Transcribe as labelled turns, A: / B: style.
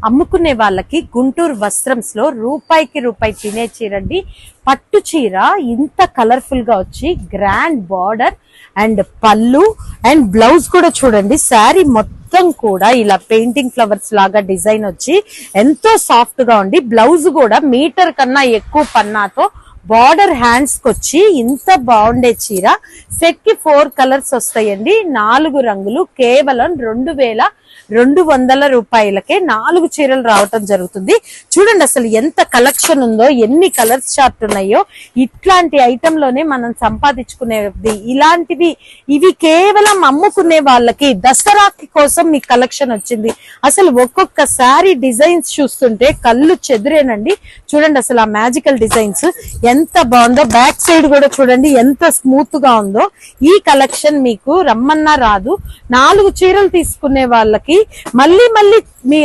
A: అమ్ముకునే వాళ్ళకి గుంటూరు వస్త్రంస్ లో రూపాయికి రూపాయి తినే చీరండి. పట్టు చీర ఇంత కలర్ఫుల్ గా వచ్చి గ్రాండ్ బార్డర్ అండ్ పళ్ళు అండ్ బ్లౌజ్ కూడా చూడండి. శారీ మొత్తం కూడా ఇలా పెయింటింగ్ ఫ్లవర్స్ లాగా డిజైన్ వచ్చి ఎంతో సాఫ్ట్ గా ఉండి బ్లౌజ్ కూడా మీటర్ కన్నా ఎక్కువ పన్నాతో బార్డర్ హ్యాండ్స్ కొచ్చి ఇంత బాగుండే చీర. సెట్ కి 4 కలర్స్ వస్తాయండి. 4 రంగులు కేవలం 2200 రూపాయలకే 4 చీరలు రావటం జరుగుతుంది. చూడండి అసలు ఎంత కలెక్షన్ ఉందో, ఎన్ని కలర్స్ చార్ట్ ఉన్నాయో. ఇట్లాంటి ఐటమ్ లోనే మనం సంపాదించుకునేది. ఇలాంటివి ఇవి కేవలం అమ్ముకునే వాళ్ళకి దసరాకి కోసం మీ కలెక్షన్ వచ్చింది. అసలు ఒక్కొక్క శారీ డిజైన్స్ చూస్తుంటే కళ్ళు చెదిరేనండి. చూడండి అసలు ఆ మ్యాజికల్ డిజైన్స్ ఎంత బాగుందో. బ్యాక్ సైడ్ కూడా చూడండి ఎంత స్మూత్ గా ఉందో. ఈ కలెక్షన్ మీకు రమ్మన్నా రాదు. 4 చీరలు తీసుకునే వాళ్ళకి మళ్ళీ మీ